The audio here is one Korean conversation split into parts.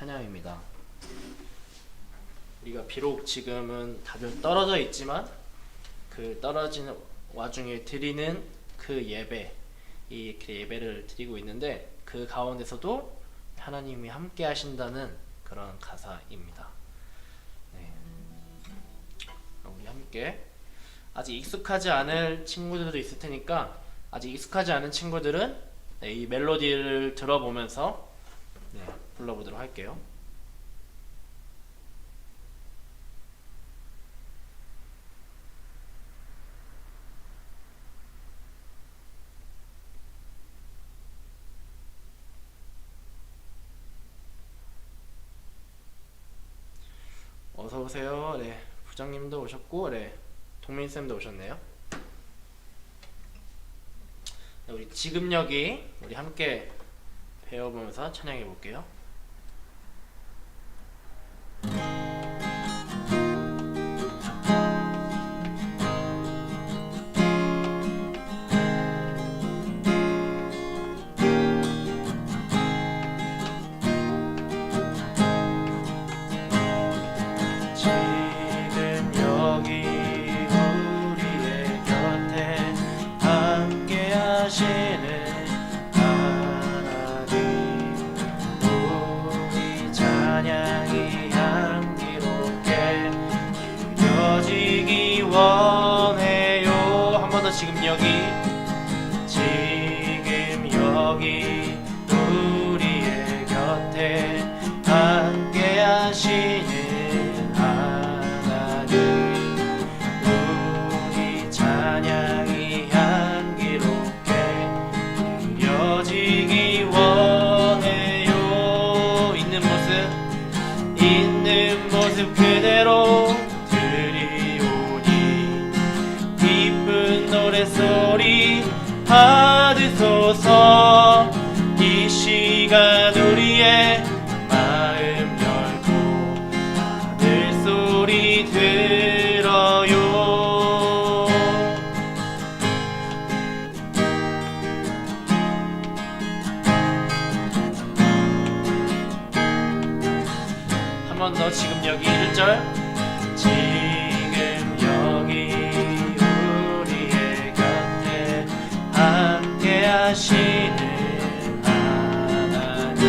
찬양입니다. 우리가 비록 지금은 다들 떨어져 있지만 그 떨어진 와중에 드리는 그 예배, 이 예배를 드리고 있는데 그 가운데서도 하나님이 함께 하신다는 그런 가사입니다. 네. 우리 함께 아직 익숙하지 않을 친구들도 있을 테니까 아직 익숙하지 않은 친구들은 이 멜로디를 들어보면서 불러보도록 할게요. 어서 오세요. 네, 부장님도 오셨고, 네, 동민 쌤도 오셨네요. 네, 우리 지금 여기 우리 함께 배워보면서 찬양해 볼게요. 지금 여기 우리의 곁에 함께 하시는 하나님, 우리 찬양이 향기롭게 느껴지기 원해요. 있는 모습 그대로 노래소리 받으소서. 이 시간 우리의 마음 열고 하늘 소리 들어요. 한 번 더 지금 여기 1절 지금 여기 함께 하시는 하나님,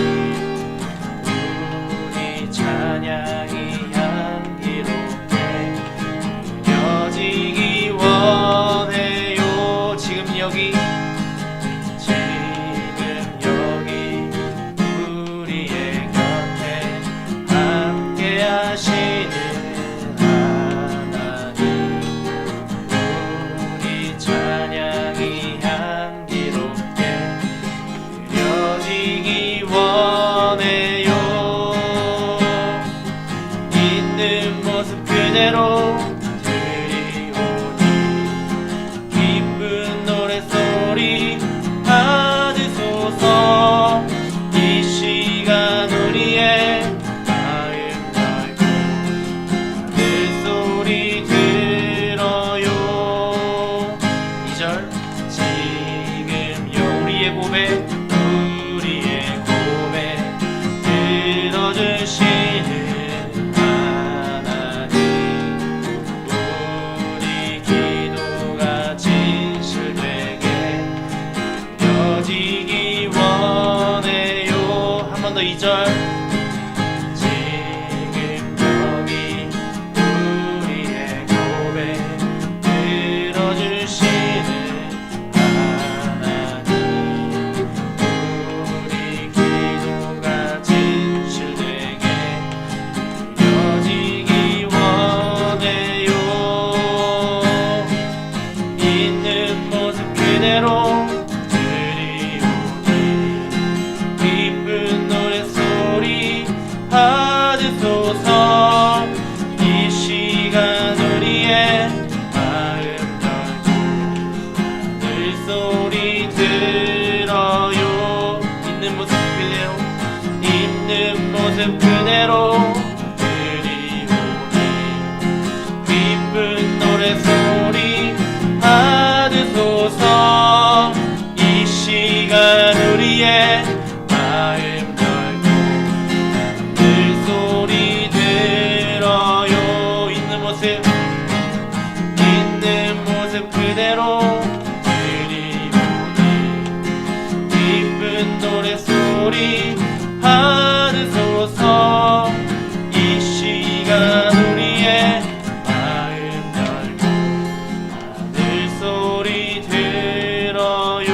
우리 찬양이 향기롭게 느껴지기 원해요. 지금 여기 우리의 곁에 함께 하시는 그대로 들리오니 기쁜 노래소리 받으소서. 이 시간 우리의 마음 열고 하늘 소리 들어요. 2절 지금 우리의 고백 들어주시는 한 번 더 2절 지금 여기 우리의 고백 들어주시는 하나님, 우리 기도가 진실되게 느껴지기 원해요. 있는 모습 그대로 받으소서. 이 시간 우리의 마음 열고 하늘 소리 들어요. 있는 모습 그대로 드리오니 기쁜 노래소리 받으소서. 이 시간 우리의 마음 열고 받으소서. 이 시간 우리의 마음 열고 하늘 소리 들어요.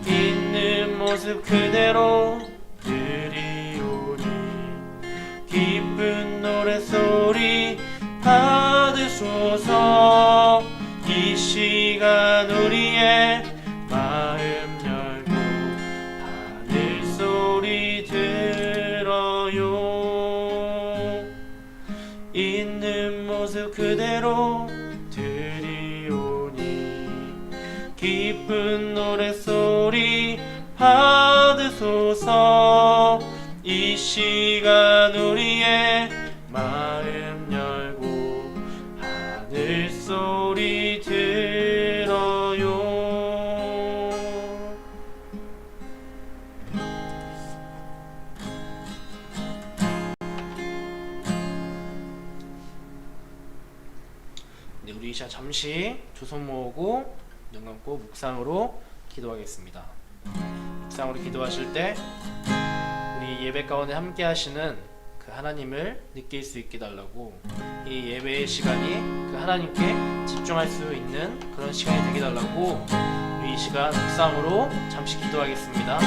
있는 모습 그대로 드리오니 기쁜 노래소리 받으소서. 이 시간 우리의 마음 열고 하늘 소리 들어요. 있는 모습 그대로 드리오니 기쁜 노래소리 받으소서. 이 시간 우리의 마음 열고 하늘 소리 들어요. 네, 우리 이 시간 잠시 두 손 모으고 눈 감고 묵상으로 기도하겠습니다. 묵상으로 기도하실 때 우리 예배 가운데 함께 하시는 그 하나님을 느낄 수 있게 달라고, 이 예배의 시간이 그 하나님께 집중할 수 있는 그런 시간이 되게 달라고 우리 이 시간 묵상으로 잠시 기도하겠습니다.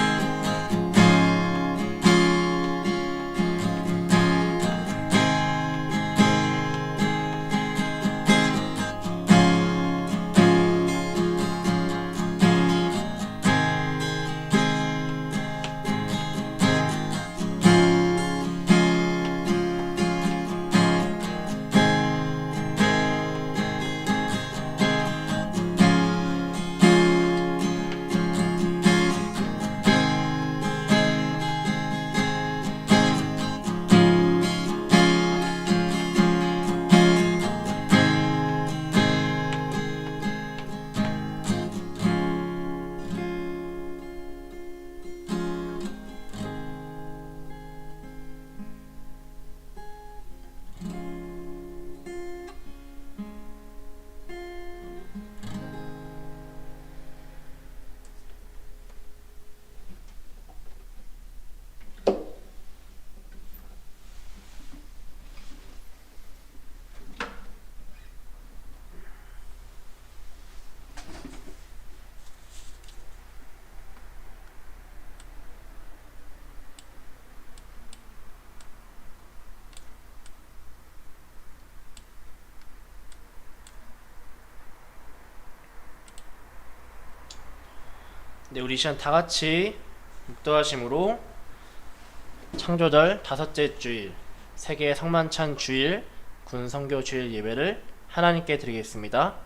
네, 우리 시간 다 같이 묵도하심으로 창조절 다섯째 주일 세계 성만찬 주일 군 선교 주일 예배를 하나님께 드리겠습니다.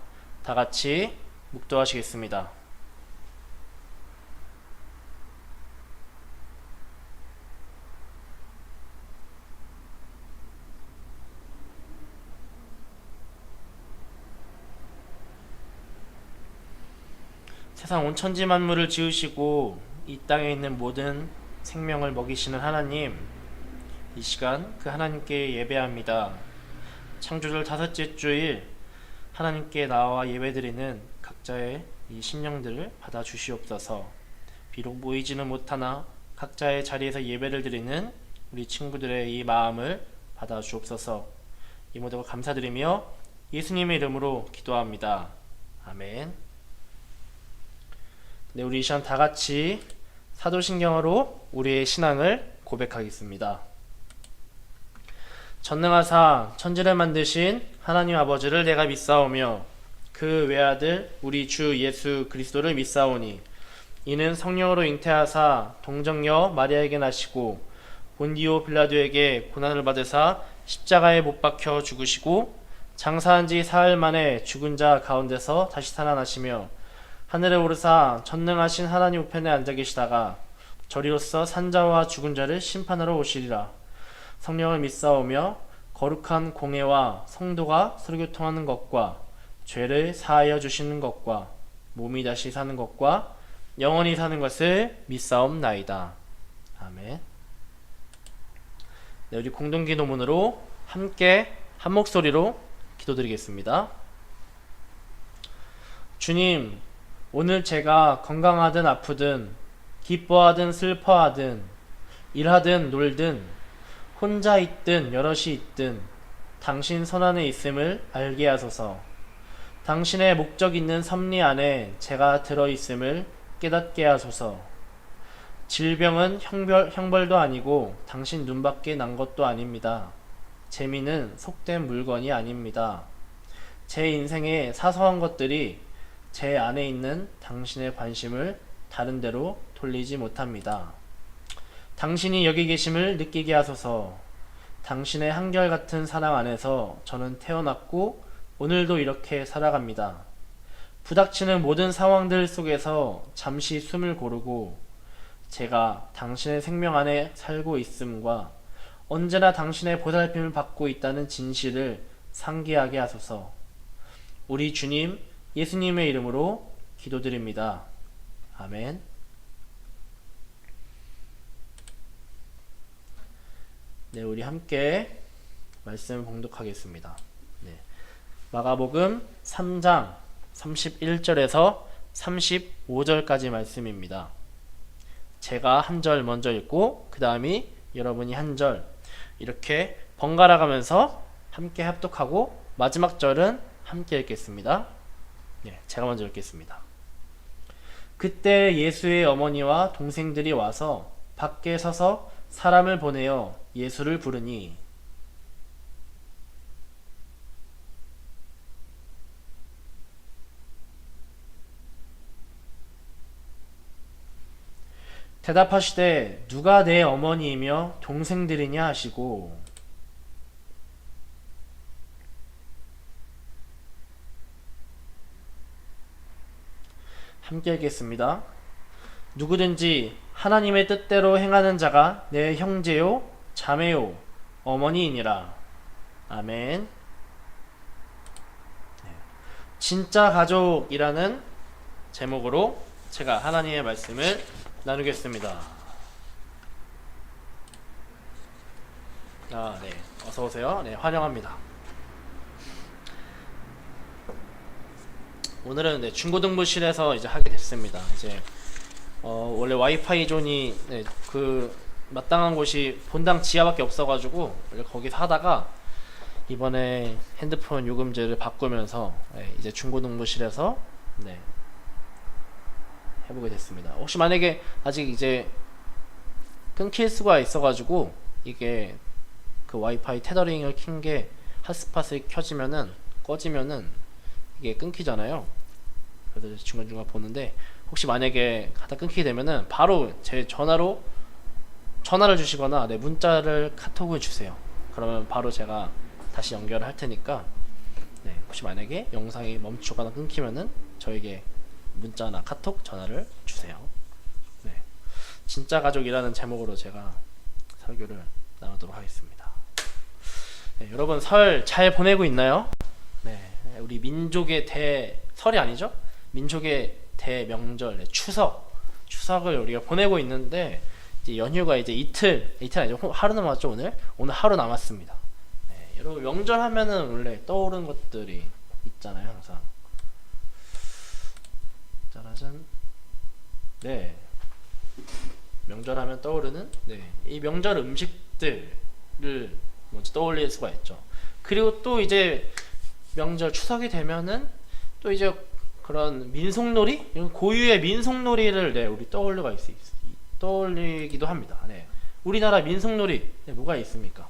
다 같이 묵도하시겠습니다. 세상 온 천지 만물을 지으시고 이 땅에 있는 모든 생명을 먹이시는 하나님, 이 시간 그 하나님께 예배합니다. 창조절 다섯째 주일 하나님께 나와 예배드리는 각자의 이 심령들을 받아 주시옵소서. 비록 모이지는 못하나 각자의 자리에서 예배를 드리는 우리 친구들의 이 마음을 받아 주옵소서. 이 모든 걸 감사드리며 예수님의 이름으로 기도합니다. 아멘. 네, 우리 이 시간 다 같이 사도신경으로 우리의 신앙을 고백하겠습니다. 전능하사 천지를 만드신 하나님 아버지를 내가 믿사오며 그 외아들 우리 주 예수 그리스도를 믿사오니 이는 성령으로 잉태하사 동정녀 마리아에게 나시고 본디오 빌라도에게 고난을 받으사 십자가에 못 박혀 죽으시고 장사한 지 사흘 만에 죽은 자 가운데서 다시 살아나시며 하늘에 오르사 전능하신 하나님 우편에 앉아 계시다가 저리로서 산자와 죽은 자를 심판하러 오시리라. 성령을 믿사오며 거룩한 공회와 성도가 서로 교통하는 것과 죄를 사하여 주시는 것과 몸이 다시 사는 것과 영원히 사는 것을 믿사옵나이다. 아멘. 네, 우리 공동기도문으로 함께 한 목소리로 기도드리겠습니다. 주님, 오늘 제가 건강하든 아프든 기뻐하든 슬퍼하든 일하든 놀든 혼자 있든 여럿이 있든 당신 손안에 있음을 알게 하소서. 당신의 목적 있는 섭리 안에 제가 들어있음을 깨닫게 하소서. 질병은 형벌도 아니고 당신 눈밖에 난 것도 아닙니다. 재미는 속된 물건이 아닙니다. 제 인생의 사소한 것들이 제 안에 있는 당신의 관심을 다른 데로 돌리지 못합니다. 당신이 여기 계심을 느끼게 하소서. 당신의 한결같은 사랑 안에서 저는 태어났고 오늘도 이렇게 살아갑니다. 부닥치는 모든 상황들 속에서 잠시 숨을 고르고 제가 당신의 생명 안에 살고 있음과 언제나 당신의 보살핌을 받고 있다는 진실을 상기하게 하소서. 우리 주님 예수님의 이름으로 기도드립니다. 아멘. 네, 우리 함께 말씀 봉독하겠습니다. 네, 마가복음 3장 31절에서 35절까지 말씀입니다. 제가 한 절 먼저 읽고 그 다음이 여러분이 한 절 이렇게 번갈아 가면서 함께 합독하고 마지막 절은 함께 읽겠습니다. 네, 제가 먼저 읽겠습니다. 그때 예수의 어머니와 동생들이 와서 밖에 서서 사람을 보내어 예수를 부르니 대답하시되 누가 내 어머니이며 동생들이냐 하시고 함께 읽겠습니다. 누구든지 하나님의 뜻대로 행하는 자가 내 형제요 자매요 어머니이니라. 아멘. 네. 진짜 가족이라는 제목으로 제가 하나님의 말씀을 나누겠습니다. 네. 어서오세요. 네, 환영합니다. 오늘은 네, 중고등부실에서 이제 하게 됐습니다. 이제 원래 와이파이 존이 네, 그 마땅한 곳이 본당 지하밖에 없어가지고 원래 거기서 하다가 이번에 핸드폰 요금제를 바꾸면서 네, 이제 중고등부실에서 네, 해보게 됐습니다. 혹시 만약에 아직 이제 끊길 수가 있어가지고 이게 그 와이파이 테더링을 킨 게 핫스팟을 켜지면은 꺼지면은 이게 끊기잖아요. 그래서 중간중간 보는데 혹시 만약에 하다 끊기게 되면은 바로 제 전화를 주시거나 네, 문자를 카톡을 주세요. 그러면 바로 제가 다시 연결을 할 테니까 네, 혹시 만약에 영상이 멈추거나 끊기면은 저에게 문자나 카톡, 전화를 주세요. 네, 진짜 가족이라는 제목으로 제가 설교를 나누도록 하겠습니다. 네, 여러분 설 잘 보내고 있나요? 네, 우리 민족의 설이 아니죠? 민족의 대명절, 추석을 우리가 보내고 있는데 이제 연휴가 이제 이틀 아니죠? 하루 남았죠 오늘? 오늘 하루 남았습니다. 네, 여러분 명절 하면은 원래 떠오르는 것들이 있잖아요 항상. 짜라잔. 네, 명절 하면 떠오르는 네, 이 명절 음식들을 먼저 떠올릴 수가 있죠. 그리고 또 이제 명절 추석이 되면은 또 이제 그런 민속놀이, 고유의 민속놀이를 네, 우리 떠올리기도 합니다. 네. 우리나라 민속놀이 네, 뭐가 있습니까?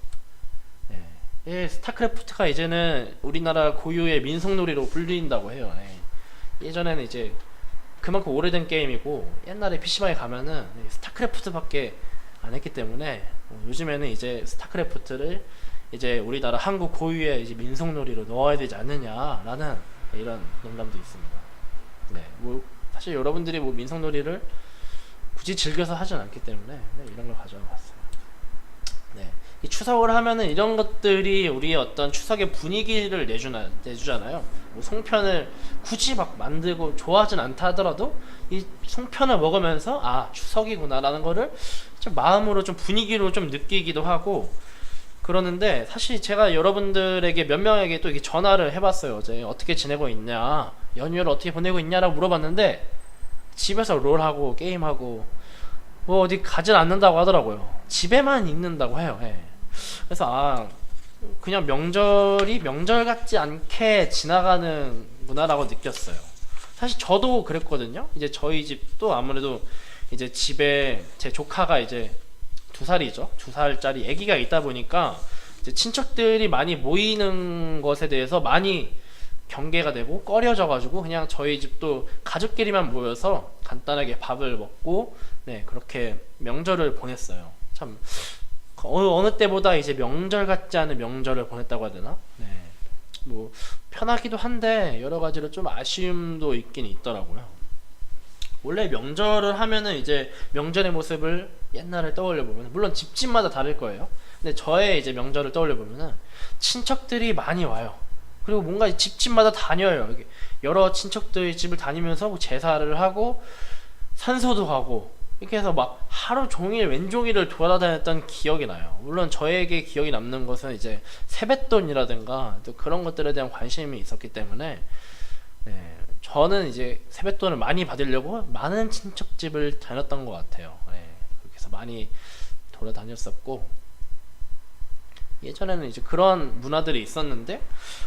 네. 예, 스타크래프트가 이제는 우리나라 고유의 민속놀이로 불린다고 해요. 네. 예전에는 이제 그만큼 오래된 게임이고 옛날에 PC방에 가면은 네, 스타크래프트밖에 안 했기 때문에 요즘에는 이제 스타크래프트를 이제 우리나라 한국 고유의 이제 민속놀이로 넣어야 되지 않느냐라는 이런 농담도 있습니다. 네, 뭐 사실 여러분들이 뭐 민속놀이를 굳이 즐겨서 하진 않기 때문에 네, 이런 걸 가져와 봤어요. 네, 이 추석을 하면은 이런 것들이 우리의 어떤 추석의 분위기를 내주잖아요. 뭐 송편을 굳이 막 만들고 좋아하진 않다 하더라도 이 송편을 먹으면서 아 추석이구나라는 거를 좀 마음으로 좀 분위기로 좀 느끼기도 하고 그러는데 사실 제가 여러분들에게 몇 명에게 또 이렇게 전화를 해봤어요. 어제 어떻게 지내고 있냐, 연휴를 어떻게 보내고 있냐라고 물어봤는데 집에서 롤하고 게임하고 뭐 어디 가진 않는다고 하더라고요. 집에만 있는다고 해요. 예. 그래서 그냥 명절이 명절 같지 않게 지나가는 문화라고 느꼈어요. 사실 저도 그랬거든요. 이제 저희 집도 아무래도 이제 집에 제 조카가 이제 2살이죠. 2살짜리 아기가 있다 보니까 이제 친척들이 많이 모이는 것에 대해서 많이 경계가 되고 꺼려져 가지고 그냥 저희 집도 가족끼리만 모여서 간단하게 밥을 먹고 네, 그렇게 명절을 보냈어요. 참 어느 때보다 이제 명절 같지 않은 명절을 보냈다고 해야 되나? 네. 뭐 편하기도 한데 여러 가지로 좀 아쉬움도 있긴 있더라고요. 원래 명절을 하면은 이제 명절의 모습을 옛날을 떠올려 보면 물론 집집마다 다를 거예요. 근데 저의 이제 명절을 떠올려 보면은 친척들이 많이 와요. 그리고 뭔가 집집마다 다녀요. 이렇게 여러 친척들 집을 다니면서 뭐 제사를 하고 산소도 가고 이렇게 해서 막 하루 종일 왼종일을 돌아다녔던 기억이 나요. 물론 저에게 기억이 남는 것은 이제 세뱃돈이라든가 또 그런 것들에 대한 관심이 있었기 때문에 네, 저는 이제 세뱃돈을 많이 받으려고 많은 친척집을 다녔던 것 같아요. 네, 그렇게 해서 많이 돌아다녔었고 예전에는 이제 그런 문화들이 있었는데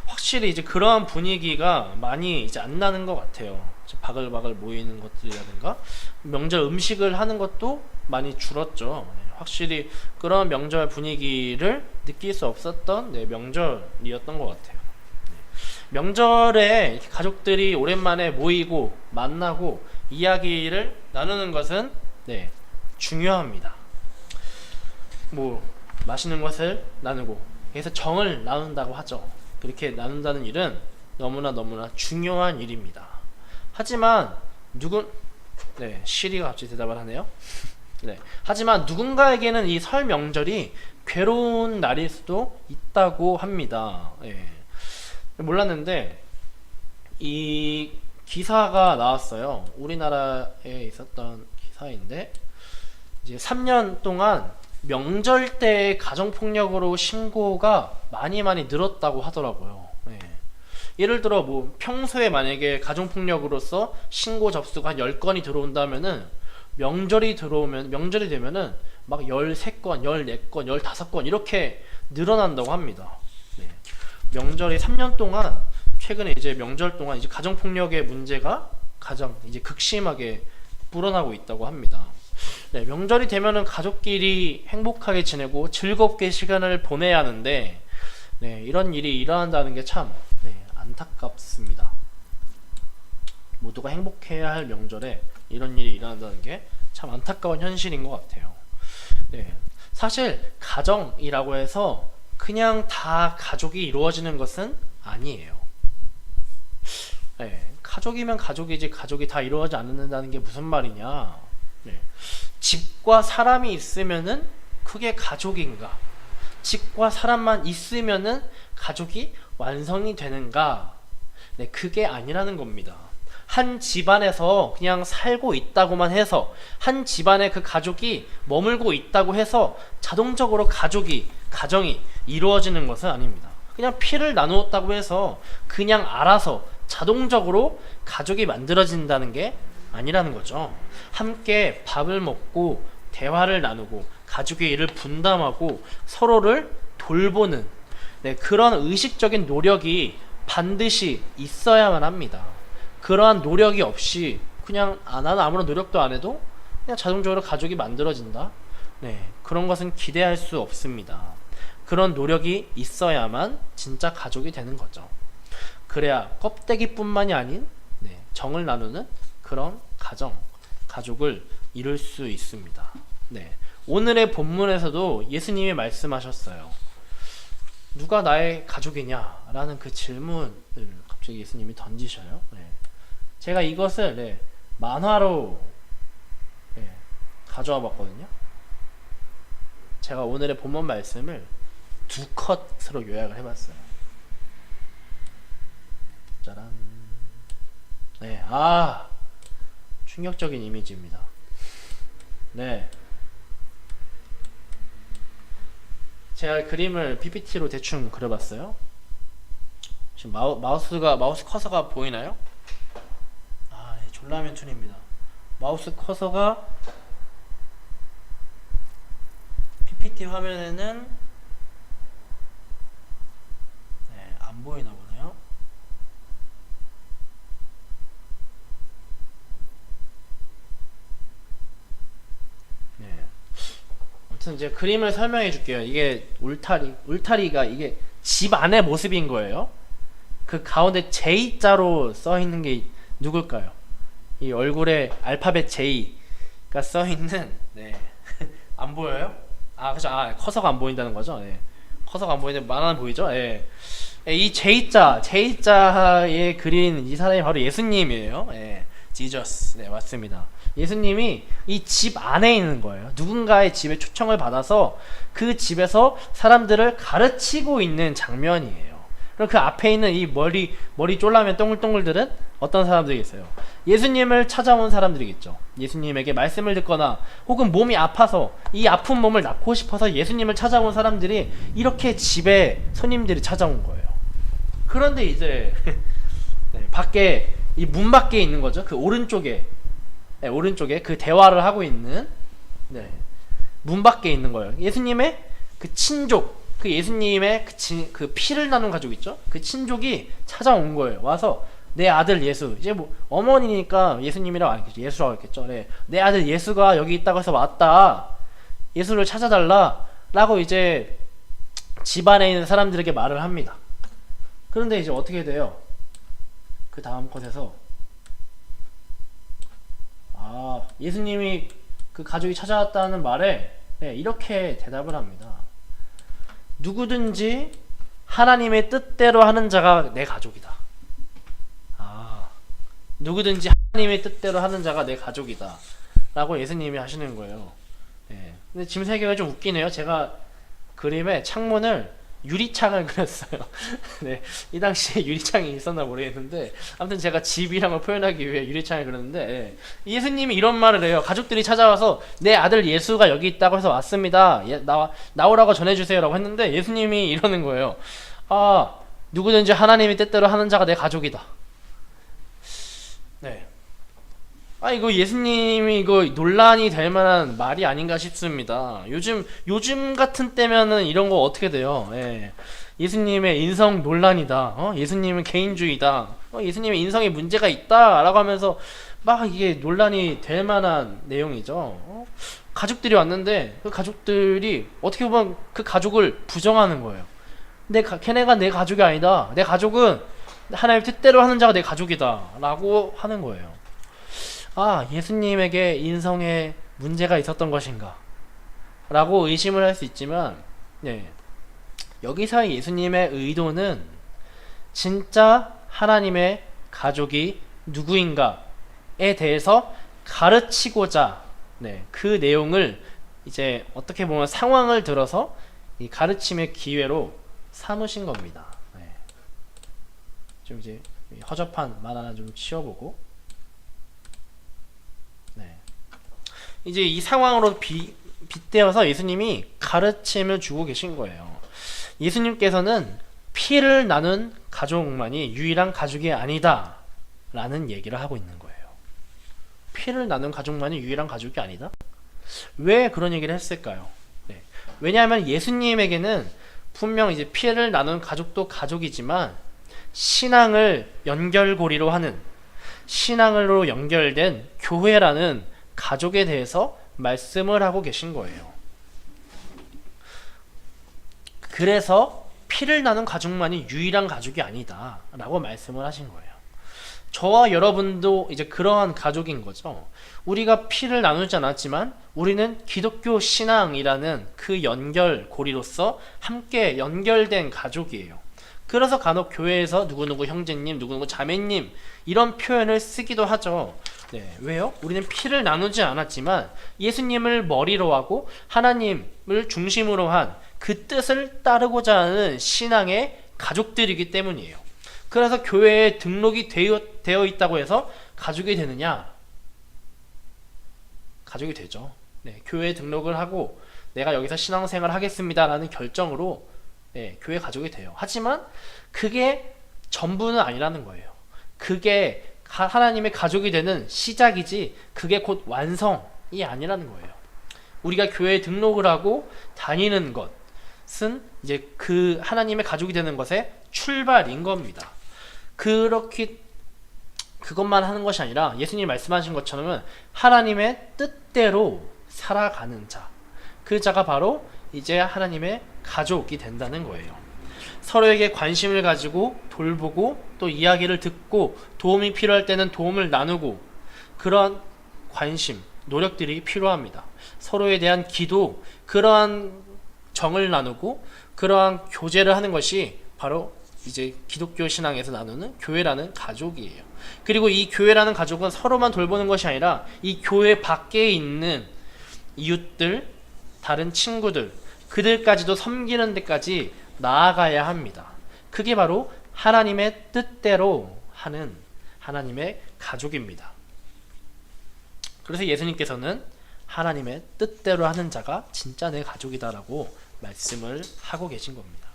확실히 이제 그러한 분위기가 많이 이제 안 나는 것 같아요. 바글바글 모이는 것들이라든가 명절 음식을 하는 것도 많이 줄었죠. 네, 확실히 그런 명절 분위기를 느낄 수 없었던 네, 명절이었던 것 같아요. 네, 명절에 이렇게 가족들이 오랜만에 모이고 만나고 이야기를 나누는 것은 네, 중요합니다. 뭐 맛있는 것을 나누고 그래서 정을 나눈다고 하죠. 그렇게 나눈다는 일은 너무나 중요한 일입니다. 하지만 네, 시리가 갑자기 대답을 하네요. 네, 하지만 누군가에게는 이 설 명절이 괴로운 날일 수도 있다고 합니다. 예. 몰랐는데 이 기사가 나왔어요. 우리나라에 있었던 기사인데 이제 3년 동안 명절 때 가정폭력으로 신고가 많이 늘었다고 하더라고요. 네. 예를 들어 뭐 평소에 만약에 가정폭력으로서 신고 접수가 한 10건이 들어온다면은 명절이 되면은 막 13건, 14건, 15건 이렇게 늘어난다고 합니다. 네. 명절이 3년 동안 최근에 이제 명절 동안 이제 가정폭력의 문제가 가장 이제 극심하게 불어나고 있다고 합니다. 네, 명절이 되면은 가족끼리 행복하게 지내고 즐겁게 시간을 보내야 하는데 네, 이런 일이 일어난다는 게 참 안타깝습니다. 모두가 행복해야 할 명절에 이런 일이 일어난다는 게 참 안타까운 현실인 것 같아요. 네, 사실 가정이라고 해서 그냥 다 가족이 이루어지는 것은 아니에요. 네, 가족이면 가족이지 가족이 다 이루어지지 않는다는 게 무슨 말이냐. 네. 집과 사람이 있으면은 그게 가족인가? 집과 사람만 있으면은 가족이 완성이 되는가? 네, 그게 아니라는 겁니다. 한 집안에서 그냥 살고 있다고만 해서 한 집안에 그 가족이 머물고 있다고 해서 자동적으로 가정이 이루어지는 것은 아닙니다. 그냥 피를 나누었다고 해서 그냥 알아서 자동적으로 가족이 만들어진다는 게 아니라는 거죠. 함께 밥을 먹고 대화를 나누고 가족의 일을 분담하고 서로를 돌보는 네, 그런 의식적인 노력이 반드시 있어야만 합니다. 그러한 노력이 없이 그냥 나는 아무런 노력도 안 해도 그냥 자동적으로 가족이 만들어진다. 네, 그런 것은 기대할 수 없습니다. 그런 노력이 있어야만 진짜 가족이 되는 거죠. 그래야 껍데기뿐만이 아닌 네, 정을 나누는 그런 가족을 이룰 수 있습니다. 네, 오늘의 본문에서도 예수님이 말씀하셨어요. 누가 나의 가족이냐? 라는 그 질문을 갑자기 예수님이 던지셔요. 네. 제가 이것을 만화로 가져와 봤거든요. 제가 오늘의 본문 말씀을 2컷으로 요약을 해봤어요. 짜란. 네, 충격적인 이미지입니다. 네. 제가 그림을 PPT로 대충 그려봤어요. 지금 마우스 커서가 보이나요? 네, 졸라맨 툰입니다. 마우스 커서가 PPT 화면에는 네, 안 보이나 보네요. 네. 아무튼 이제 그림을 설명해 줄게요. 이게 울타리가 이게 집 안의 모습인 거예요. 그 가운데 J자로 써 있는 게 누굴까요? 이 얼굴에 알파벳 J가 써 있는 네. 안 보여요? 아, 그죠. 아, 커서가 안 보인다는 거죠. 예. 커서가 안 보이는데 만화는 보이죠? 예. 예, 이 J자에 그린 이 사람이 바로 예수님이에요. 예. 지저스. 네, 맞습니다. 예수님이 이 집 안에 있는 거예요. 누군가의 집에 초청을 받아서 그 집에서 사람들을 가르치고 있는 장면이에요. 그럼 그 앞에 있는 이 머리 쫄라면 동글동글들은 어떤 사람들이겠어요? 예수님을 찾아온 사람들이겠죠. 예수님에게 말씀을 듣거나 혹은 몸이 아파서 이 아픈 몸을 낫고 싶어서 예수님을 찾아온 사람들이 이렇게 집에 손님들이 찾아온 거예요. 그런데 이제 네, 밖에 이 문 밖에 있는 거죠. 그 오른쪽에 네, 오른쪽에 그 대화를 하고 있는 네, 문 밖에 있는 거예요. 예수님의 그 친족, 그 예수님의 그 피를 나눈 가족 있죠? 그 친족이 찾아온 거예요. 와서 내 아들 예수, 이제 뭐 어머니니까 예수님이라고 안 했겠죠. 예수라고 했겠죠. 네, 내 아들 예수가 여기 있다고 해서 왔다. 예수를 찾아달라. 라고 이제 집안에 있는 사람들에게 말을 합니다. 그런데 이제 어떻게 돼요? 그 다음 컷에서 예수님이 그 가족이 찾아왔다는 말에 네, 이렇게 대답을 합니다. 누구든지 하나님의 뜻대로 하는 자가 내 가족이다. 누구든지 하나님의 뜻대로 하는 자가 내 가족이다. 라고 예수님이 하시는 거예요. 네. 근데 짐 세계가 좀 웃기네요. 제가 그림에 창문을 유리창을 그렸어요. 네, 이 당시에 유리창이 있었나 모르겠는데 아무튼 제가 집이란 걸 표현하기 위해 유리창을 그렸는데 네. 예수님이 이런 말을 해요. 가족들이 찾아와서 내 아들 예수가 여기 있다고 해서 왔습니다. 나오라고 전해주세요 라고 했는데 예수님이 이러는 거예요. 누구든지 하나님의 뜻대로 하는 자가 내 가족이다. 네. 이거 예수님이 이거 논란이 될 만한 말이 아닌가 싶습니다. 요즘 같은 때면은 이런 거 어떻게 돼요? 예. 예수님의 인성 논란이다. 예수님은 개인주의다. 예수님의 인성에 문제가 있다라고 하면서 막 이게 논란이 될 만한 내용이죠. 가족들이 왔는데 그 가족들이 어떻게 보면 그 가족을 부정하는 거예요. 걔네가 내 가족이 아니다. 내 가족은 하나님의 뜻대로 하는 자가 내 가족이다라고 하는 거예요. 예수님에게 인성에 문제가 있었던 것인가? 라고 의심을 할 수 있지만, 네. 여기서의 예수님의 의도는 진짜 하나님의 가족이 누구인가에 대해서 가르치고자, 네. 그 내용을 이제 어떻게 보면 상황을 들어서 이 가르침의 기회로 삼으신 겁니다. 네. 좀 이제 허접한 말 하나 좀 치워보고, 이제 이 상황으로 빗대어서 예수님이 가르침을 주고 계신 거예요. 예수님께서는 피를 나눈 가족만이 유일한 가족이 아니다 라는 얘기를 하고 있는 거예요. 피를 나눈 가족만이 유일한 가족이 아니다? 왜 그런 얘기를 했을까요? 네. 왜냐하면 예수님에게는 분명 이제 피를 나눈 가족도 가족이지만 신앙을 연결고리로 하는 신앙으로 연결된 교회라는 가족에 대해서 말씀을 하고 계신 거예요. 그래서 피를 나눈 가족만이 유일한 가족이 아니다 라고 말씀을 하신 거예요. 저와 여러분도 이제 그러한 가족인 거죠. 우리가 피를 나누지 않았지만 우리는 기독교 신앙이라는 그 연결고리로서 함께 연결된 가족이에요. 그래서 간혹 교회에서 누구누구 형제님, 누구누구 자매님 이런 표현을 쓰기도 하죠. 네, 왜요? 우리는 피를 나누지 않았지만 예수님을 머리로 하고 하나님을 중심으로 한 그 뜻을 따르고자 하는 신앙의 가족들이기 때문이에요. 그래서 교회에 등록이 되어 있다고 해서 가족이 되느냐? 가족이 되죠. 네, 교회에 등록을 하고 내가 여기서 신앙생활을 하겠습니다라는 결정으로 네, 교회 가족이 돼요. 하지만 그게 전부는 아니라는 거예요. 그게 하나님의 가족이 되는 시작이지 그게 곧 완성이 아니라는 거예요. 우리가 교회에 등록을 하고 다니는 것은 이제 그 하나님의 가족이 되는 것의 출발인 겁니다. 그렇게 그것만 하는 것이 아니라 예수님이 말씀하신 것처럼 하나님의 뜻대로 살아가는 자, 그 자가 바로 이제 하나님의 가족이 된다는 거예요. 서로에게 관심을 가지고 돌보고 또 이야기를 듣고 도움이 필요할 때는 도움을 나누고 그런 관심, 노력들이 필요합니다. 서로에 대한 기도, 그러한 정을 나누고 그러한 교제를 하는 것이 바로 이제 기독교 신앙에서 나누는 교회라는 가족이에요. 그리고 이 교회라는 가족은 서로만 돌보는 것이 아니라 이 교회 밖에 있는 이웃들, 다른 친구들, 그들까지도 섬기는 데까지 나아가야 합니다. 그게 바로 하나님의 뜻대로 하는 하나님의 가족입니다. 그래서 예수님께서는 하나님의 뜻대로 하는 자가 진짜 내 가족이다라고 말씀을 하고 계신 겁니다.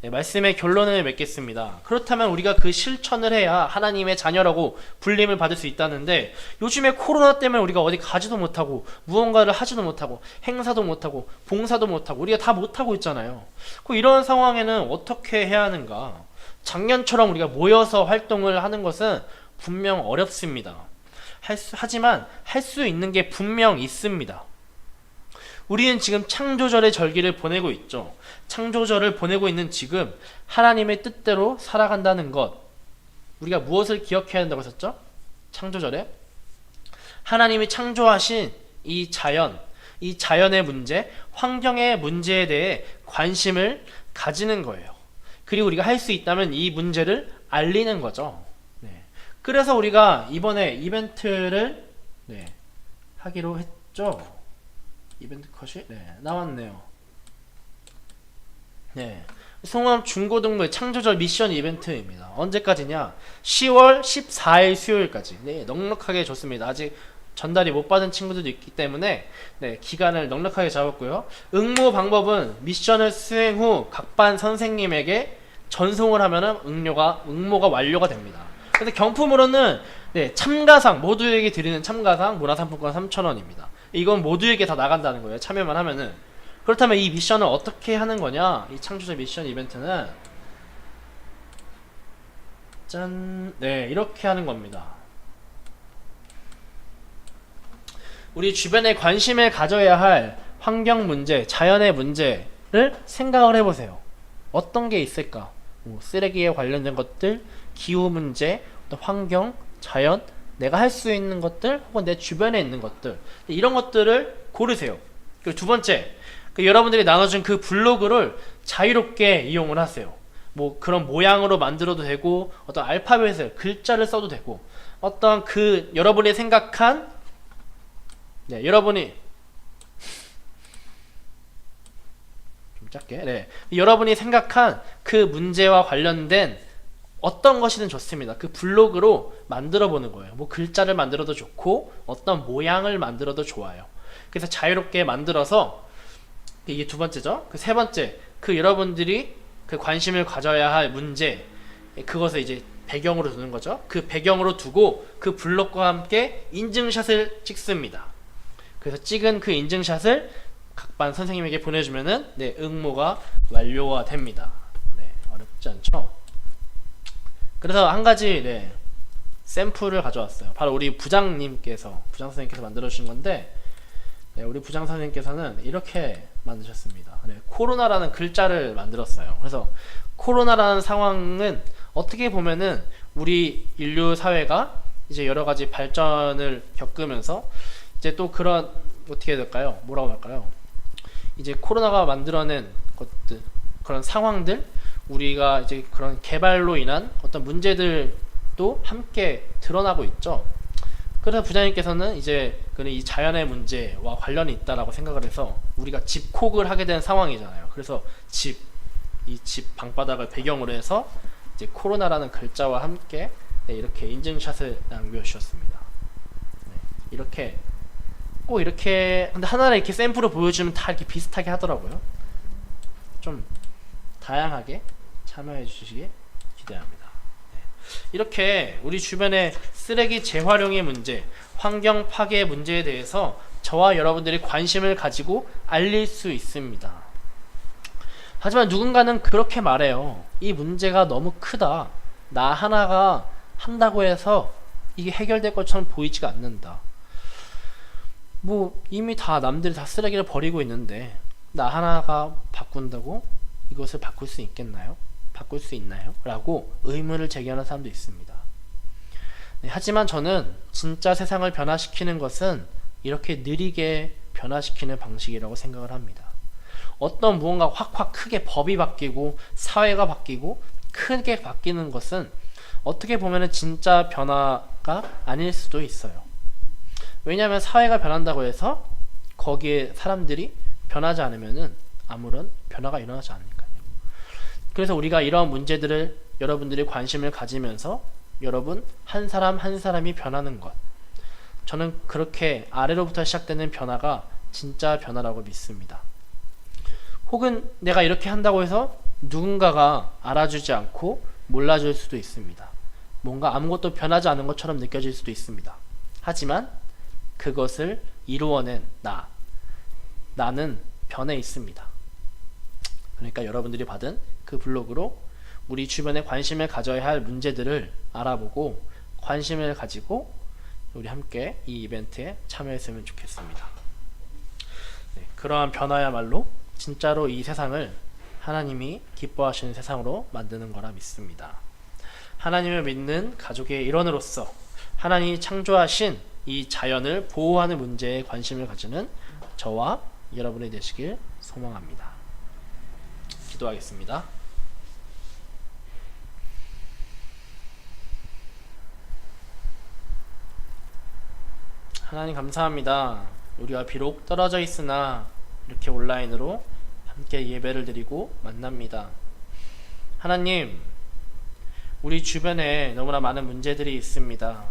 네, 말씀의 결론을 맺겠습니다. 그렇다면 우리가 그 실천을 해야 하나님의 자녀라고 불림을 받을 수 있다는데, 요즘에 코로나 때문에 우리가 어디 가지도 못하고 무언가를 하지도 못하고 행사도 못하고 봉사도 못하고 우리가 다 못하고 있잖아요. 이런 상황에는 어떻게 해야 하는가? 작년처럼 우리가 모여서 활동을 하는 것은 분명 어렵습니다. 하지만 할 수 있는 게 분명 있습니다. 우리는 지금 창조절의 절기를 보내고 있죠. 창조절을 보내고 있는 지금 하나님의 뜻대로 살아간다는 것, 우리가 무엇을 기억해야 한다고 했었죠? 창조절에 하나님이 창조하신 이 자연, 이 자연의 문제, 환경의 문제에 대해 관심을 가지는 거예요. 그리고 우리가 할 수 있다면 이 문제를 알리는 거죠. 네. 그래서 우리가 이번에 이벤트를 하기로 했죠. 이벤트 컷이 나왔네요. 송암 중고등부의 창조절 미션 이벤트입니다. 언제까지냐? 10월 14일 수요일까지. 넉넉하게 줬습니다. 아직 전달이 못 받은 친구들도 있기 때문에 기간을 넉넉하게 잡았고요. 응모 방법은 미션을 수행 후 각 반 선생님에게 전송을 하면은 응모가 완료가 됩니다. 그래서 경품으로는 참가상, 모두에게 드리는 참가상 문화상품권 3,000원입니다. 이건 모두에게 다 나간다는 거예요. 참여만 하면은. 그렇다면 이 미션을 어떻게 하는 거냐? 이 창조절 미션 이벤트는 짠, 이렇게 하는 겁니다. 우리 주변에 관심을 가져야 할 환경 문제, 자연의 문제를 생각을 해보세요. 어떤 게 있을까? 쓰레기에 관련된 것들, 기후 문제, 환경, 자연, 내가 할 수 있는 것들, 혹은 내 주변에 있는 것들, 이런 것들을 고르세요. 그리고 두 번째, 여러분들이 나눠준 그 블로그를 자유롭게 이용을 하세요. 그런 모양으로 만들어도 되고, 어떤 알파벳을, 글자를 써도 되고, 어떤 여러분이 생각한, 여러분이 좀 작게, 여러분이 생각한 그 문제와 관련된 어떤 것이든 좋습니다. 그 블로그로 만들어 보는 거예요. 글자를 만들어도 좋고 어떤 모양을 만들어도 좋아요. 그래서 자유롭게 만들어서, 이게 두 번째죠. 세 번째, 여러분들이 관심을 가져야 할 문제, 그것을 이제 배경으로 두는 거죠. 그 배경으로 두고 그 블록과 함께 인증샷을 찍습니다. 그래서 찍은 그 인증샷을 각 반 선생님에게 보내주면은 응모가 완료가 됩니다. 어렵지 않죠? 그래서 한 가지 샘플을 가져왔어요. 바로 우리 부장 선생님께서 만들어주신 건데, 우리 부장 선생님께서는 이렇게 만드셨습니다. 코로나라는 글자를 만들었어요. 그래서 코로나라는 상황은 어떻게 보면은 우리 인류 사회가 이제 여러 가지 발전을 겪으면서 이제 또 그런, 어떻게 해야 될까요? 뭐라고 할까요? 이제 코로나가 만들어낸 것들, 그런 상황들, 우리가 이제 그런 개발로 인한 어떤 문제들도 함께 드러나고 있죠. 그래서 부장님께서는 이제 이 자연의 문제와 관련이 있다라고 생각을 해서, 우리가 집콕을 하게 된 상황이잖아요. 그래서 이 집 방바닥을 배경으로 해서 이제 코로나라는 글자와 함께 이렇게 인증샷을 남겨주셨습니다. 이렇게 꼭 이렇게, 근데 하나를 이렇게 샘플을 보여주면 다 이렇게 비슷하게 하더라고요. 좀 다양하게 참여해 주시기 기대합니다. 이렇게 우리 주변의 쓰레기 재활용의 문제, 환경 파괴 문제에 대해서 저와 여러분들이 관심을 가지고 알릴 수 있습니다. 하지만 누군가는 그렇게 말해요. 이 문제가 너무 크다. 나 하나가 한다고 해서 이게 해결될 것처럼 보이지가 않는다. 뭐 이미 다 남들이 다 쓰레기를 버리고 있는데 나 하나가 바꾼다고 이것을 바꿀 수 있겠나요? 바꿀 수 있나요? 라고 의문을 제기하는 사람도 있습니다. 네, 하지만 저는 진짜 세상을 변화시키는 것은 이렇게 느리게 변화시키는 방식이라고 생각을 합니다. 어떤 무언가 확확 크게 법이 바뀌고 사회가 바뀌고 크게 바뀌는 것은 어떻게 보면 진짜 변화가 아닐 수도 있어요. 왜냐하면 사회가 변한다고 해서 거기에 사람들이 변하지 않으면은 아무런 변화가 일어나지 않으니까요. 그래서 우리가 이러한 문제들을 여러분들이 관심을 가지면서 여러분 한 사람 한 사람이 변하는 것, 저는 그렇게 아래로부터 시작되는 변화가 진짜 변화라고 믿습니다. 혹은 내가 이렇게 한다고 해서 누군가가 알아주지 않고 몰라줄 수도 있습니다. 뭔가 아무것도 변하지 않은 것처럼 느껴질 수도 있습니다. 하지만 그것을 이루어낸 나는 변해 있습니다. 그러니까 여러분들이 받은 그 블로그로 우리 주변에 관심을 가져야 할 문제들을 알아보고 관심을 가지고 우리 함께 이 이벤트에 참여했으면 좋겠습니다. 네, 그러한 변화야말로 진짜로 이 세상을 하나님이 기뻐하시는 세상으로 만드는 거라 믿습니다. 하나님을 믿는 가족의 일원으로서 하나님이 창조하신 이 자연을 보호하는 문제에 관심을 가지는 저와 여러분이 되시길 소망합니다. 기도하겠습니다. 하나님 감사합니다. 우리가 비록 떨어져 있으나 이렇게 온라인으로 함께 예배를 드리고 만납니다. 하나님, 우리 주변에 너무나 많은 문제들이 있습니다.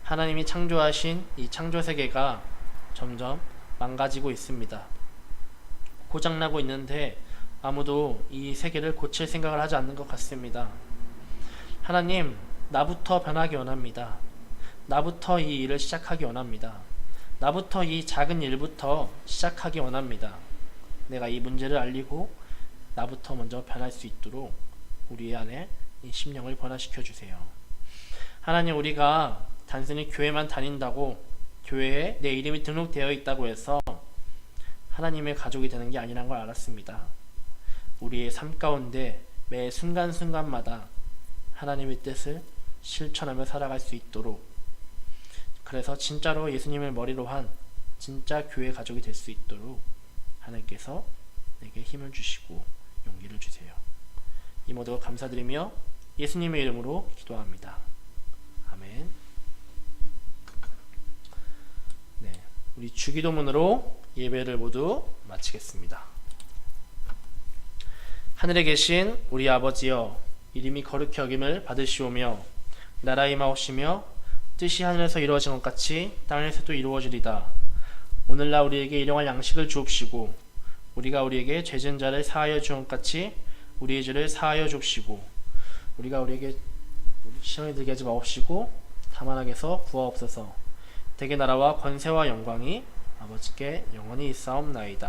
하나님이 창조하신 이 창조 세계가 점점 망가지고 있습니다. 고장나고 있는데 아무도 이 세계를 고칠 생각을 하지 않는 것 같습니다. 하나님, 나부터 변하기 원합니다. 나부터 이 일을 시작하기 원합니다. 나부터 이 작은 일부터 시작하기 원합니다. 내가 이 문제를 알리고 나부터 먼저 변할 수 있도록 우리 안에 이 심령을 변화시켜 주세요. 하나님, 우리가 단순히 교회만 다닌다고, 교회에 내 이름이 등록되어 있다고 해서 하나님의 가족이 되는 게 아니란 걸 알았습니다. 우리의 삶 가운데 매 순간순간마다 하나님의 뜻을 실천하며 살아갈 수 있도록, 그래서 진짜로 예수님을 머리로 한 진짜 교회 가족이 될 수 있도록 하나님께서 내게 힘을 주시고 용기를 주세요. 이 모두 감사드리며 예수님의 이름으로 기도합니다. 아멘. 네, 우리 주기도문으로 예배를 모두 마치겠습니다. 하늘에 계신 우리 아버지여, 이름이 거룩히 여김을 받으시오며 나라 임하옵시며 뜻이 하늘에서 이루어진 것 같이 땅에서도 이루어지리다. 오늘날 우리에게 일용할 양식을 주옵시고 우리가 우리에게 죄 지은 자를 사하여 주온 것 같이 우리의 죄를 사하여 주옵시고 우리가 우리에게 시험에 들게 하지 마옵시고 다만 악에서 구하옵소서. 대개 나라와 권세와 영광이 아버지께 영원히 있사옵나이다.